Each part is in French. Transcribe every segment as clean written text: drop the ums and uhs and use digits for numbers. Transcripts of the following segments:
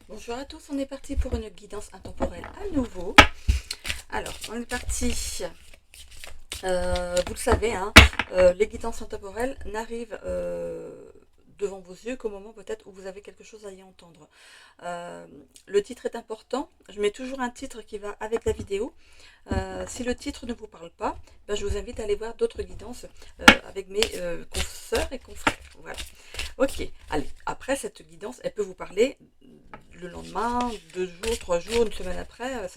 Bonjour à tous, on est parti pour une guidance intemporelle à nouveau. Alors, on est parti, vous le savez, hein, les guidances intemporelles n'arrivent devant vos yeux qu'au moment peut-être où vous avez quelque chose à y entendre. Le titre est important, je mets toujours un titre qui va avec la vidéo. Si le titre ne vous parle pas, ben, je vous invite à aller voir d'autres guidances avec mes consoeurs et confrères. Voilà. Ok, allez, après cette guidance, elle peut vous parler le lendemain, 2 jours, 3 jours, une semaine après.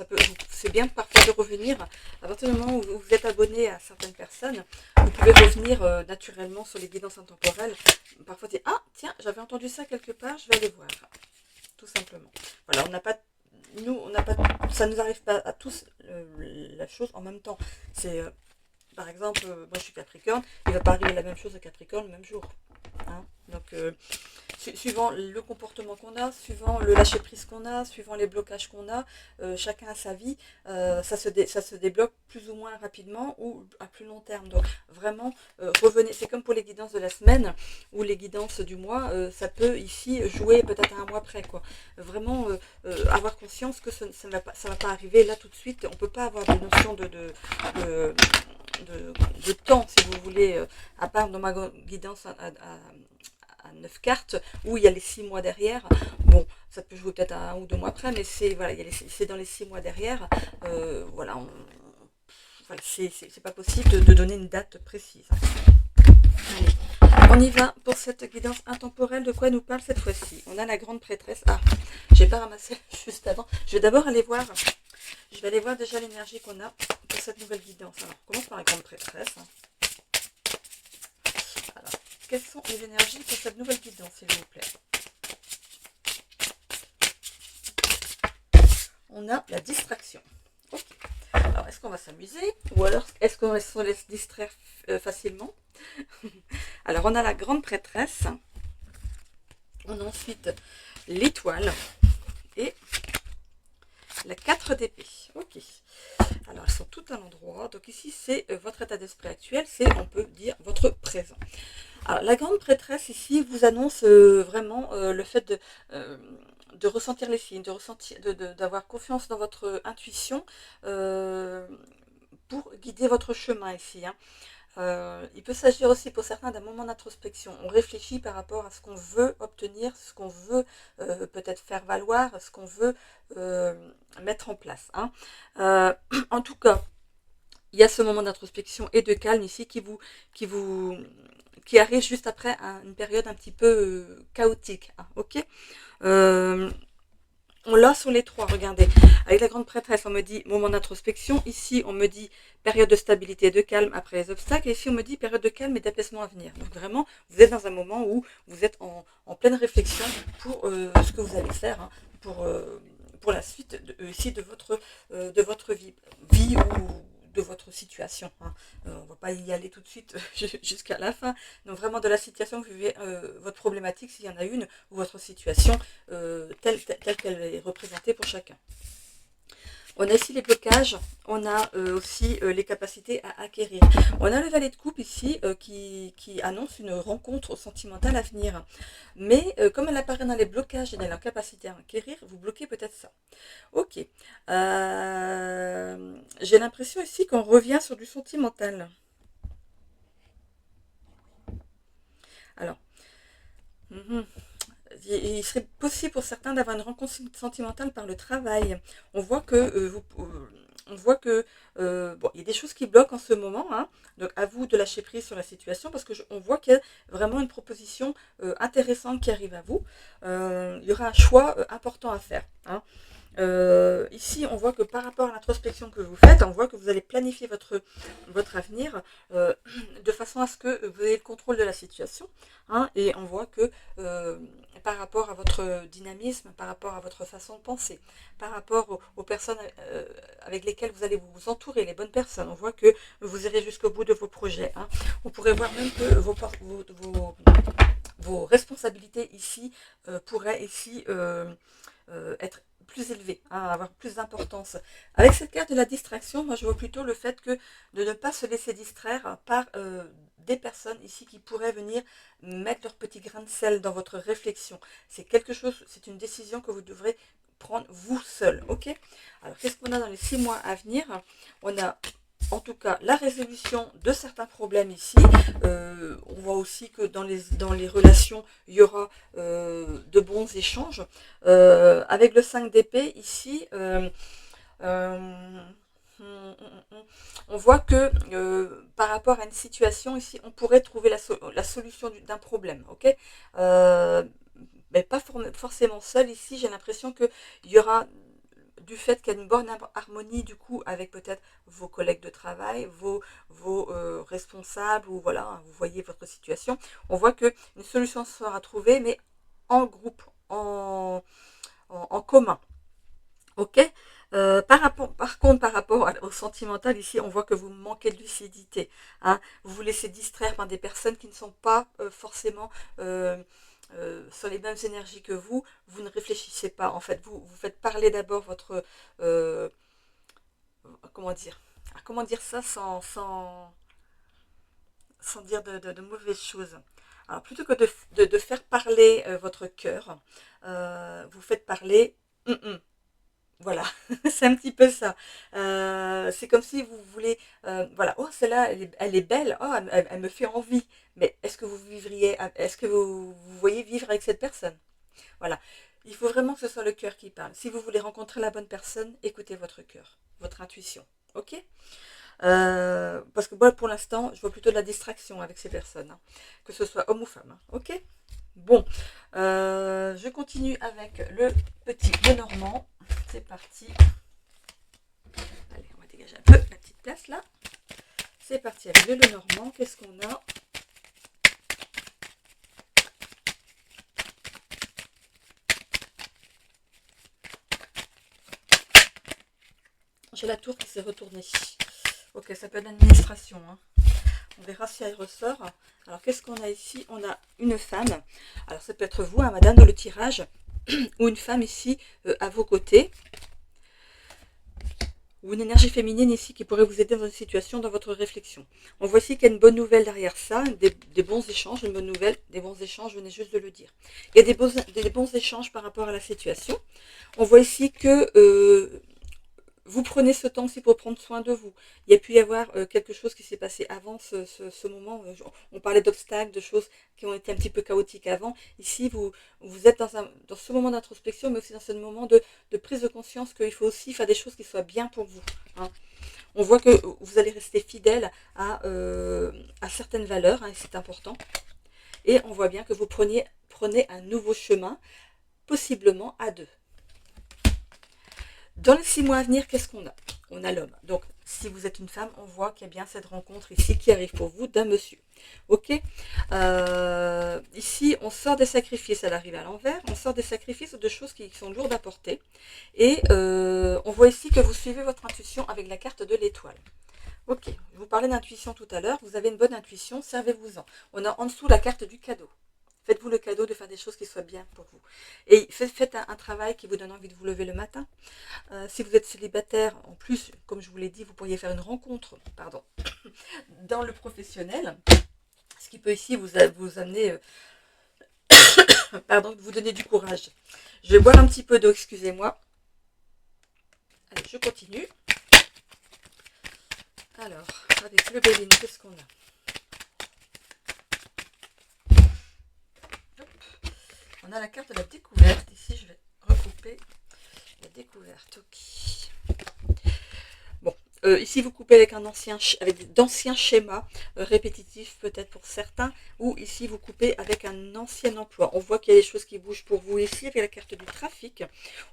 C'est bien parfois de revenir. À partir du moment où vous êtes abonné à certaines personnes, vous pouvez revenir naturellement sur les guidances intemporelles. Parfois dire, ah tiens, j'avais entendu ça quelque part, je vais aller voir. Tout simplement. Voilà, on n'a pas, ça ne nous arrive pas à tous la chose en même temps. C'est, par exemple, moi je suis Capricorne, il ne va pas arriver la même chose à Capricorne le même jour. Hein. Donc, suivant le comportement qu'on a, suivant le lâcher prise qu'on a, suivant les blocages qu'on a, chacun a sa vie, ça se débloque plus ou moins rapidement ou à plus long terme. Donc vraiment, revenez, c'est comme pour les guidances de la semaine ou les guidances du mois, ça peut ici jouer peut-être à un mois près, quoi. Vraiment avoir conscience que ça ne va pas arriver là tout de suite. On ne peut pas avoir des notions de, de temps, si vous voulez, à part dans ma guidance à 9 cartes, où il y a les 6 mois derrière. Bon, ça peut jouer peut-être à 1 ou 2 mois après, mais c'est voilà, c'est dans les 6 mois derrière. Voilà, voilà c'est pas possible de donner une date précise. Allez, on y va pour cette guidance intemporelle. De quoi nous parle cette fois-ci? On a la grande prêtresse. Ah, j'ai pas ramassé juste avant. Je vais d'abord aller voir. Je vais aller voir déjà l'énergie qu'on a pour cette nouvelle guidance. Alors, on commence par la grande prêtresse. Alors, quelles sont les énergies pour cette nouvelle guidance, s'il vous plaît? On a la distraction. Ok. Alors, est-ce qu'on va s'amuser ou alors est-ce qu'on se laisse distraire facilement? Alors, on a la grande prêtresse. On a ensuite l'étoile et la 4 d'épée. Ok. Alors, elles sont toutes à l'endroit. Donc ici, c'est votre état d'esprit actuel. C'est, on peut dire, votre présent. Alors, la grande prêtresse ici vous annonce vraiment le fait de ressentir les signes, d'avoir confiance dans votre intuition pour guider votre chemin ici. Hein. Il peut s'agir aussi pour certains d'un moment d'introspection. On réfléchit par rapport à ce qu'on veut obtenir, ce qu'on veut peut-être faire valoir, ce qu'on veut mettre en place. Hein. En tout cas, il y a ce moment d'introspection et de calme ici qui arrive juste après une période un petit peu chaotique. Hein, ok. On l'a sur les trois, regardez. Avec la grande prêtresse, on me dit moment d'introspection. Ici, on me dit période de stabilité et de calme après les obstacles. Et ici, on me dit période de calme et d'apaisement à venir. Donc vraiment, vous êtes dans un moment où vous êtes en pleine réflexion pour ce que vous allez faire, hein, pour la suite ici de votre vie ou de votre situation. Hein. On ne va pas y aller tout de suite jusqu'à la fin. Donc vraiment de la situation que vous vivez, votre problématique, s'il y en a une, ou votre situation telle qu'elle est représentée pour chacun. On a ici les blocages, on a aussi les capacités à acquérir. On a le valet de coupe ici qui annonce une rencontre sentimentale à venir. Mais comme elle apparaît dans les blocages et dans la capacité à acquérir, vous bloquez peut-être ça. Ok. J'ai l'impression ici qu'on revient sur du sentimental. Alors, il serait possible pour certains d'avoir une rencontre sentimentale par le travail. On voit que bon, il y a des choses qui bloquent en ce moment, hein. Donc à vous de lâcher prise sur la situation parce que on voit qu'il y a vraiment une proposition intéressante qui arrive à vous. Il y aura un choix important à faire. Hein. Ici, on voit que par rapport à l'introspection que vous faites, on voit que vous allez planifier votre avenir de façon à ce que vous ayez le contrôle de la situation. Hein, et on voit que par rapport à votre dynamisme, par rapport à votre façon de penser, par rapport aux personnes avec lesquelles vous allez vous entourer, les bonnes personnes, on voit que vous irez jusqu'au bout de vos projets. Hein. On pourrait voir même que vos responsabilités ici pourraient ici être plus élevées, hein, avoir plus d'importance. Avec cette carte de la distraction, moi je vois plutôt le fait que de ne pas se laisser distraire par des personnes ici qui pourraient venir mettre leur petit grain de sel dans votre réflexion. C'est quelque chose, c'est une décision que vous devrez prendre vous seul, ok? Alors qu'est-ce qu'on a dans les 6 mois à venir? On a en tout cas la résolution de certains problèmes ici. On voit aussi que dans les relations, il y aura de bons échanges. Avec le 5 d'épée ici, on voit que par rapport à une situation ici, on pourrait trouver la solution d'un problème, ok? Mais pas forcément seul ici, j'ai l'impression qu'il y aura du fait qu'il y a une bonne harmonie du coup avec peut-être vos collègues de travail, vos responsables, ou voilà, vous voyez votre situation. On voit qu'une solution sera trouvée, mais en groupe, en commun. Ok. Par contre, par rapport au sentimental, ici, on voit que vous manquez de lucidité. Hein. Vous vous laissez distraire par des personnes qui ne sont pas forcément sur les mêmes énergies que vous. Vous ne réfléchissez pas. En fait, vous faites parler d'abord votre... comment dire ça sans dire de mauvaises choses. Alors, plutôt que de faire parler votre cœur, vous faites parler... Voilà, c'est un petit peu ça. C'est comme si vous voulez, voilà, oh celle-là, elle est belle, oh elle me fait envie. Mais est-ce que vous vivriez, est-ce que vous voyez vivre avec cette personne? Voilà, il faut vraiment que ce soit le cœur qui parle. Si vous voulez rencontrer la bonne personne, écoutez votre cœur, votre intuition, ok? Parce que moi, pour l'instant, je vois plutôt de la distraction avec ces personnes, hein, que ce soit homme ou femme, hein, ok? Bon, je continue avec le petit Lenormand. C'est parti. Allez, on va dégager un peu la petite place là. C'est parti avec le Lenormand. Qu'est-ce qu'on a? J'ai la tour qui s'est retournée. Ok, ça peut être l'administration. Hein. On verra si elle ressort. Alors, qu'est-ce qu'on a ici? On a une femme. Alors, ça peut être vous, hein, madame, dans le tirage. Ou une femme ici à vos côtés. Ou une énergie féminine ici qui pourrait vous aider dans une situation, dans votre réflexion. On voit ici qu'il y a une bonne nouvelle derrière ça, des bons échanges, une bonne nouvelle, des bons échanges, je venais juste de le dire. Il y a des bons échanges par rapport à la situation. On voit ici que vous prenez ce temps aussi pour prendre soin de vous. Il y a pu y avoir quelque chose qui s'est passé avant ce moment. On parlait d'obstacles, de choses qui ont été un petit peu chaotiques avant. Ici, vous êtes dans ce moment d'introspection, mais aussi dans ce moment de prise de conscience qu'il faut aussi faire des choses qui soient bien pour vous. Hein. On voit que vous allez rester fidèle à certaines valeurs, hein, et c'est important. Et on voit bien que vous prenez un nouveau chemin, possiblement à deux. Dans les 6 mois à venir, qu'est-ce qu'on a? On a l'homme. Donc, si vous êtes une femme, on voit qu'il y a bien cette rencontre ici qui arrive pour vous d'un monsieur. Ok. Ici, on sort des sacrifices, elle arrive à l'envers. On sort des sacrifices de choses qui sont lourdes à porter. Et on voit ici que vous suivez votre intuition avec la carte de l'étoile. Ok. Je vous parlais d'intuition tout à l'heure. Vous avez une bonne intuition, servez-vous-en. On a en dessous la carte du cadeau. Faites-vous le cadeau de faire des choses qui soient bien pour vous. Et faites un travail qui vous donne envie de vous lever le matin. Si vous êtes célibataire, en plus, comme je vous l'ai dit, vous pourriez faire une rencontre dans le professionnel. Ce qui peut ici vous amener, vous donner du courage. Je vais boire un petit peu d'eau, excusez-moi. Allez, je continue. Alors, avec le Béline, qu'est-ce qu'on a? On a la carte de la découverte. Ici, je vais recouper la découverte. Ok. Bon, ici, vous coupez avec avec d'anciens schémas répétitifs, peut-être pour certains. Ou ici, vous coupez avec un ancien emploi. On voit qu'il y a des choses qui bougent pour vous ici, avec la carte du trafic.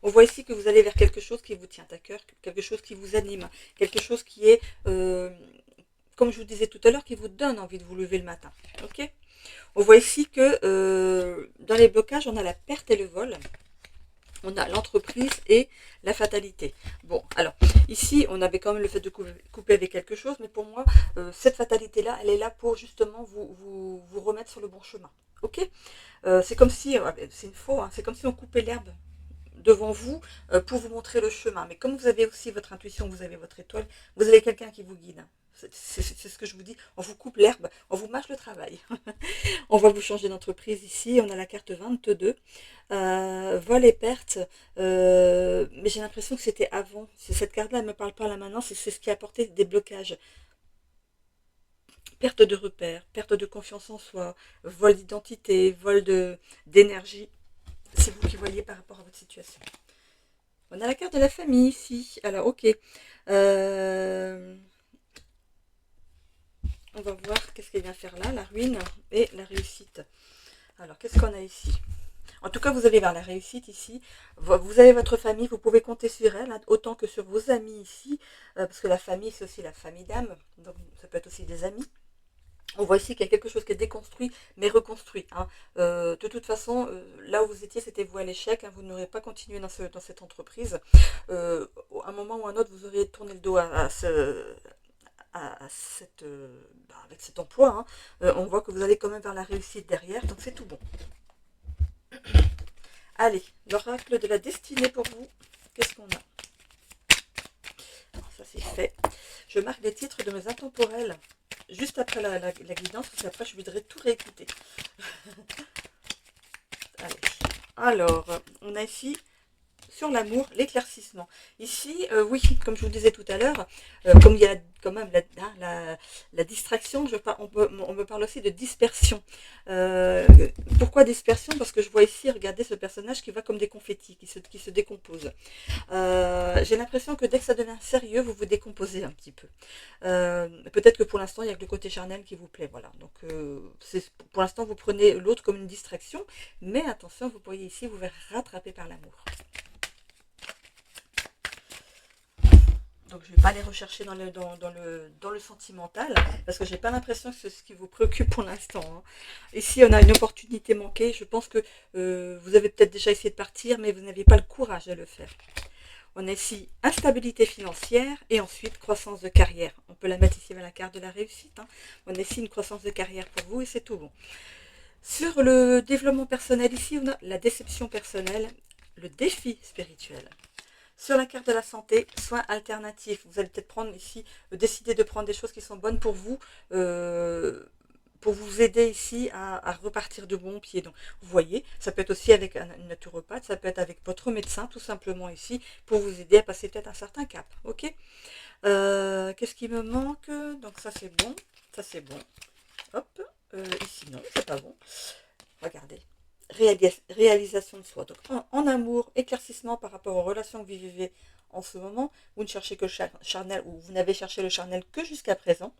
On voit ici que vous allez vers quelque chose qui vous tient à cœur, quelque chose qui vous anime, quelque chose qui est, comme je vous disais tout à l'heure, qui vous donne envie de vous lever le matin. Ok ? On voit ici que dans les blocages, on a la perte et le vol. On a l'entreprise et la fatalité. Bon, alors, ici, on avait quand même le fait de couper avec quelque chose, mais pour moi, cette fatalité-là, elle est là pour justement vous remettre sur le bon chemin. Ok. C'est comme si, c'est une faux, hein, c'est comme si on coupait l'herbe devant vous pour vous montrer le chemin. Mais comme vous avez aussi votre intuition, vous avez votre étoile, vous avez quelqu'un qui vous guide. C'est ce que je vous dis, on vous coupe l'herbe, on vous mâche le travail. On va vous changer d'entreprise ici, on a la carte 22. Vol et perte, mais j'ai l'impression que c'était avant. Cette carte-là, elle ne me parle pas là maintenant, c'est ce qui a apporté des blocages. Perte de repères, perte de confiance en soi, vol d'identité, vol d'énergie. C'est vous qui voyez par rapport à votre situation. On a la carte de la famille ici. Alors, ok. On va voir qu'est-ce qu'elle vient faire là, la ruine et la réussite. Alors, qu'est-ce qu'on a ici? En tout cas, vous allez vers la réussite ici. Vous avez votre famille, vous pouvez compter sur elle, hein, autant que sur vos amis ici. Parce que la famille, c'est aussi la famille d'âme. Donc, ça peut être aussi des amis. On voit ici qu'il y a quelque chose qui est déconstruit, mais reconstruit. Hein. De toute façon, là où vous étiez, c'était vous à l'échec. Hein, vous n'aurez pas continué dans cette entreprise. À un moment ou à un autre, vous auriez tourné le dos à avec cet emploi. Hein. On voit que vous allez quand même vers la réussite derrière, donc c'est tout bon. Allez, l'oracle de la destinée pour vous. Qu'est-ce qu'on a? Alors, ça c'est fait. Je marque les titres de mes intemporels juste après la guidance, parce qu'après je voudrais tout réécouter. Allez. Alors, on a ici sur l'amour, l'éclaircissement. Ici, oui, comme je vous disais tout à l'heure, comme il y a quand même la distraction, on me parle aussi de dispersion. Pourquoi dispersion? Parce que je vois ici, regardez ce personnage qui va comme des confettis, qui se décompose. J'ai l'impression que dès que ça devient sérieux, vous vous décomposez un petit peu. Peut-être que pour l'instant, il n'y a que le côté charnel qui vous plaît. Voilà. Donc, pour l'instant, vous prenez l'autre comme une distraction, mais attention, vous pourriez ici vous faire rattraper par l'amour. Donc je ne vais pas aller rechercher dans le sentimental, parce que je n'ai pas l'impression que c'est ce qui vous préoccupe pour l'instant. Hein. Ici, on a une opportunité manquée. Je pense que vous avez peut-être déjà essayé de partir, mais vous n'aviez pas le courage de le faire. On a ici instabilité financière et ensuite croissance de carrière. On peut la mettre ici à la carte de la réussite. Hein. On a ici une croissance de carrière pour vous et c'est tout bon. Sur le développement personnel, ici, on a la déception personnelle, le défi spirituel. Sur la carte de la santé, soins alternatifs. Vous allez peut-être prendre ici, décider de prendre des choses qui sont bonnes pour vous aider ici à repartir de bon pied. Donc, vous voyez, ça peut être aussi avec un naturopathe, ça peut être avec votre médecin, tout simplement ici, pour vous aider à passer peut-être un certain cap. Ok. Qu'est-ce qui me manque? Donc ça c'est bon, ça c'est bon. Hop, ici non, c'est pas bon. Regardez. Réalisation de soi. Donc en amour, éclaircissement par rapport aux relations que vous vivez en ce moment. Vous ne cherchez que le charnel, ou vous n'avez cherché le charnel que jusqu'à présent.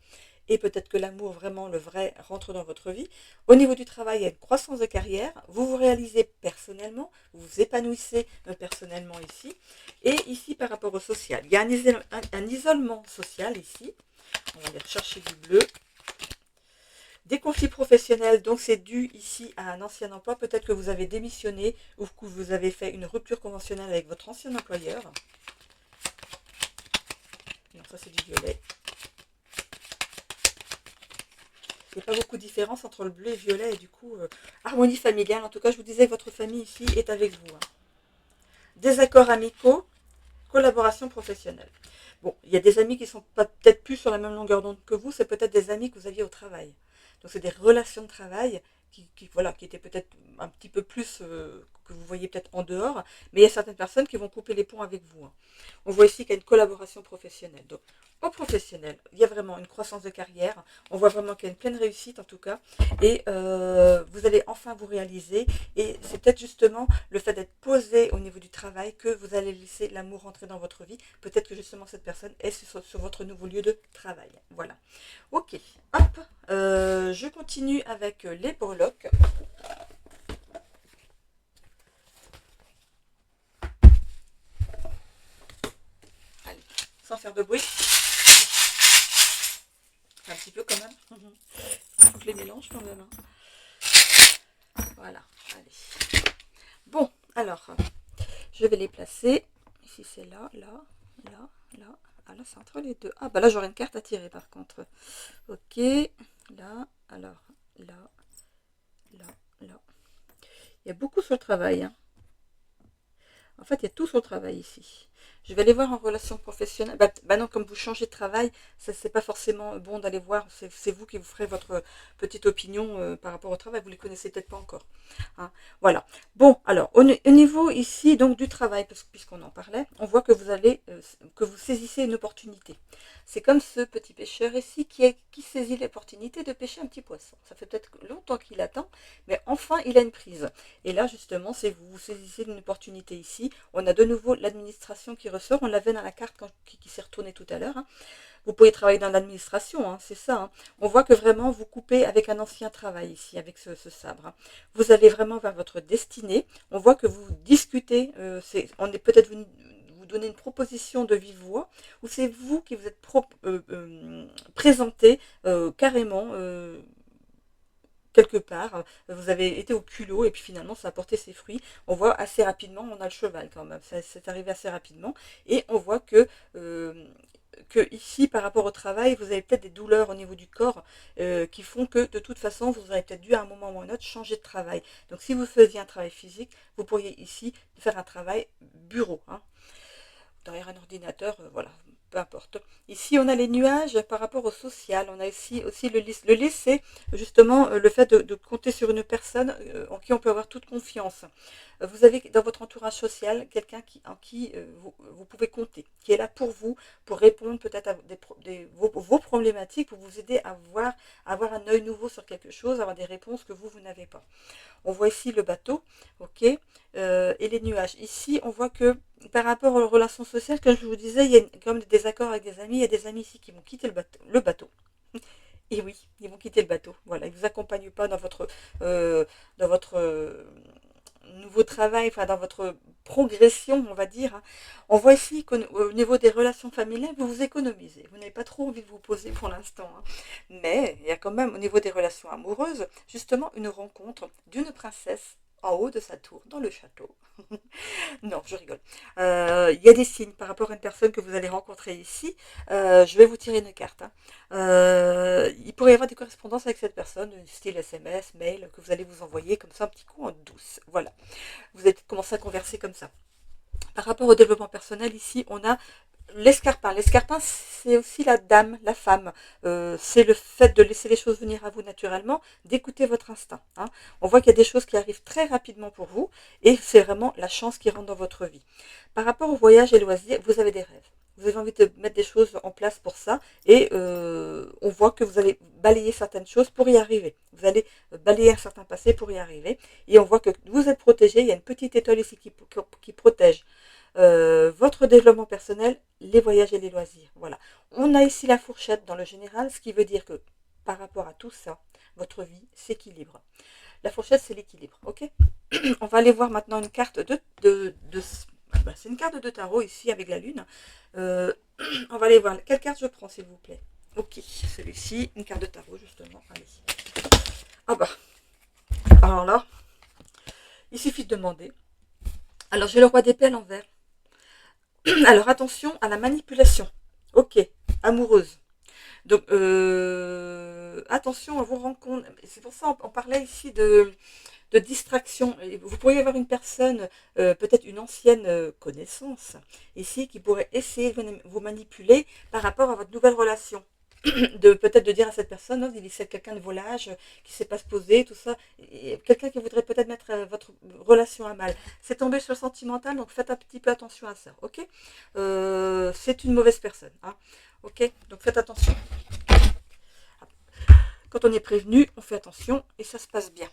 Et peut-être que l'amour, vraiment le vrai, rentre dans votre vie. Au niveau du travail, il y a une croissance de carrière. Vous vous réalisez personnellement, vous vous épanouissez personnellement ici. Et ici, par rapport au social, il y a un isolement social ici. On va aller chercher du bleu. Des conflits professionnels, donc c'est dû ici à un ancien emploi. Peut-être que vous avez démissionné ou que vous avez fait une rupture conventionnelle avec votre ancien employeur. Non, ça c'est du violet. Il n'y a pas beaucoup de différence entre le bleu et le violet et du coup, harmonie familiale. En tout cas, je vous disais que votre famille ici est avec vous. Hein. Désaccords amicaux, collaboration professionnelle. Bon, il y a des amis qui ne sont peut-être plus sur la même longueur d'onde que vous. C'est peut-être des amis que vous aviez au travail. Donc c'est des relations de travail qui étaient peut-être un petit peu plus que vous voyez peut-être en dehors, mais il y a certaines personnes qui vont couper les ponts avec vous. Hein. On voit ici qu'il y a une collaboration professionnelle. Donc au professionnel, il y a vraiment une croissance de carrière, on voit vraiment qu'il y a une pleine réussite en tout cas, et vous allez enfin vous réaliser, et c'est peut-être justement le fait d'être posé au niveau du travail que vous allez laisser l'amour rentrer dans votre vie. Peut-être que justement cette personne est sur votre nouveau lieu de travail. Voilà. Ok, hop, je continue avec les breloques. Allez, sans faire de bruit. Un petit peu quand même. Il faut que je les mélange quand même. Hein. Voilà, allez. Bon, alors, je vais les placer ici c'est là, là, là, là. Ah là, c'est entre les deux. Ah bah là, j'aurais une carte à tirer par contre. Ok, là, alors, là, là, là. Il y a beaucoup sur le travail, hein. En fait, il y a tout sur le travail ici. Je vais aller voir en relation professionnelle. Bah non, comme vous changez de travail, ça c'est pas forcément bon d'aller voir. C'est vous qui vous ferez votre petite opinion par rapport au travail. Vous les connaissez peut-être pas encore. Hein. Voilà. Bon, alors au niveau ici donc du travail, puisqu'on en parlait, on voit que que vous saisissez une opportunité. C'est comme ce petit pêcheur ici qui saisit l'opportunité de pêcher un petit poisson. Ça fait peut-être longtemps qu'il attend, mais enfin il a une prise. Et là justement, c'est vous saisissez une opportunité ici. On a de nouveau l'administration qui ressort. On l'avait dans la carte qui s'est retournée tout à l'heure. Hein. Vous pouvez travailler dans l'administration, hein, c'est ça. Hein. On voit que vraiment vous coupez avec un ancien travail ici, avec ce sabre. Hein. Vous allez vraiment vers votre destinée. On voit que vous discutez. On est peut-être venu vous donner une proposition de vive voix, ou c'est vous qui vous êtes présenté carrément quelque part, vous avez été au culot et puis finalement ça a porté ses fruits. On voit assez rapidement, on a le cheval quand même, c'est arrivé assez rapidement et on voit que ici par rapport au travail, vous avez peut-être des douleurs au niveau du corps qui font que de toute façon vous aurez peut-être dû à un moment ou à un autre changer de travail. Donc si vous faisiez un travail physique, vous pourriez ici faire un travail bureau. Hein. Derrière un ordinateur, voilà, peu importe. Ici, on a les nuages par rapport au social. On a ici aussi le lys. Le lys, c'est justement le fait de compter sur une personne en qui on peut avoir toute confiance. Vous avez dans votre entourage social quelqu'un en qui vous pouvez compter, qui est là pour vous, pour répondre peut-être à vos problématiques, pour vous aider à avoir un œil nouveau sur quelque chose, avoir des réponses que vous n'avez pas. On voit ici le bateau, ok, et les nuages. Ici, on voit que par rapport aux relations sociales, comme je vous disais, il y a quand même des désaccords avec des amis. Il y a des amis ici qui vont quitter le bateau. Et oui, ils vont quitter le bateau. Voilà, ils ne vous accompagnent pas dans votre nouveau travail, enfin dans votre progression, on va dire. Hein. On voit ici qu'au niveau des relations familiales, vous vous économisez. Vous n'avez pas trop envie de vous poser pour l'instant. Hein. Mais il y a quand même au niveau des relations amoureuses, justement une rencontre d'une princesse en haut de sa tour, dans le château. Non, je rigole. Il y a des signes par rapport à une personne que vous allez rencontrer ici. Je vais vous tirer une carte. Hein. Il pourrait y avoir des correspondances avec cette personne, style SMS, mail, que vous allez vous envoyer comme ça un petit coup en douce. Voilà. Vous allez commencer à converser comme ça. Par rapport au développement personnel, ici, on a l'escarpin. L'escarpin, c'est aussi la dame, la femme. C'est le fait de laisser les choses venir à vous naturellement, d'écouter votre instinct. Hein. On voit qu'il y a des choses qui arrivent très rapidement pour vous et c'est vraiment la chance qui rentre dans votre vie. Par rapport au voyage et loisirs, vous avez des rêves. Vous avez envie de mettre des choses en place pour ça et on voit que vous allez balayer certaines choses pour y arriver. Vous allez balayer un certain passé pour y arriver et on voit que vous êtes protégé. Il y a une petite étoile ici qui protège votre développement personnel, les voyages et les loisirs. Voilà. On a ici la fourchette dans le général, ce qui veut dire que par rapport à tout ça, votre vie s'équilibre. La fourchette, c'est l'équilibre. Ok. On va aller voir maintenant une carte c'est une carte de tarot ici avec la lune. On va aller voir. Quelle carte je prends, s'il vous plaît? Ok, celui-ci, une carte de tarot, justement. Allez. Ah bah. Alors là, il suffit de demander. Alors, j'ai le roi d'épée à l'envers. Alors, attention à la manipulation. Ok, amoureuse. Donc, attention à vos rencontres. C'est pour ça qu'on parlait ici de distraction. Vous pourriez avoir une personne, peut-être une ancienne connaissance, ici, qui pourrait essayer de vous manipuler par rapport à votre nouvelle relation. Peut-être de dire à cette personne, non, il est quelqu'un de volage, qui ne sait pas se poser, tout ça. Quelqu'un qui voudrait peut-être mettre votre relation à mal. C'est tombé sur le sentimental, donc faites un petit peu attention à ça, ok. C'est une mauvaise personne, hein, ok. Donc faites attention. Quand on est prévenu, on fait attention et ça se passe bien.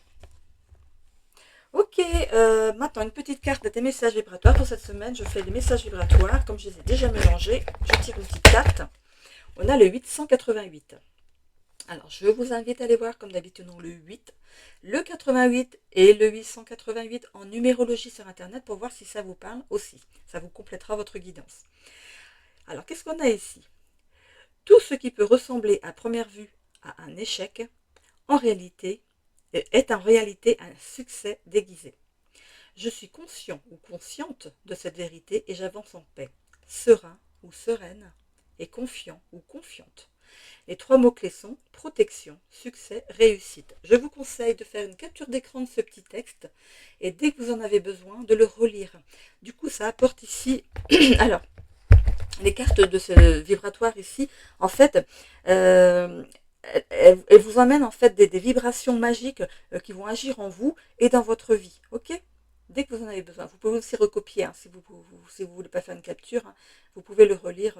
Ok, maintenant une petite carte des messages vibratoires. Pour cette semaine, je fais des messages vibratoires. Comme je les ai déjà mélangés, je tire une petite carte. On a le 888. Alors, je vous invite à aller voir, comme d'habitude, le 8, le 88 et le 888 en numérologie sur Internet pour voir si ça vous parle aussi. Ça vous complétera votre guidance. Alors, qu'est-ce qu'on a ici? Tout ce qui peut ressembler à première vue à un échec, en réalité, est en réalité un succès déguisé. Je suis conscient ou consciente de cette vérité et j'avance en paix. Serein ou sereine et confiant ou confiante. Les 3 mots-clés sont protection, succès, réussite. Je vous conseille de faire une capture d'écran de ce petit texte et dès que vous en avez besoin, de le relire. Du coup, ça apporte ici... Alors, les cartes de ce vibratoire ici, en fait, elles vous emmènent en fait des vibrations magiques qui vont agir en vous et dans votre vie. Ok ? Dès que vous en avez besoin. Vous pouvez aussi recopier, hein, si vous ne voulez pas faire une capture, hein, vous pouvez le relire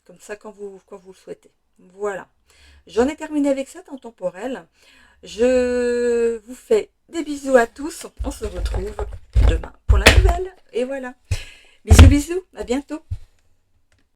comme ça quand vous le souhaitez. Voilà. J'en ai terminé avec ça temps temporel. Je vous fais des bisous à tous. On se retrouve demain pour la nouvelle. Et voilà. Bisous, bisous. À bientôt.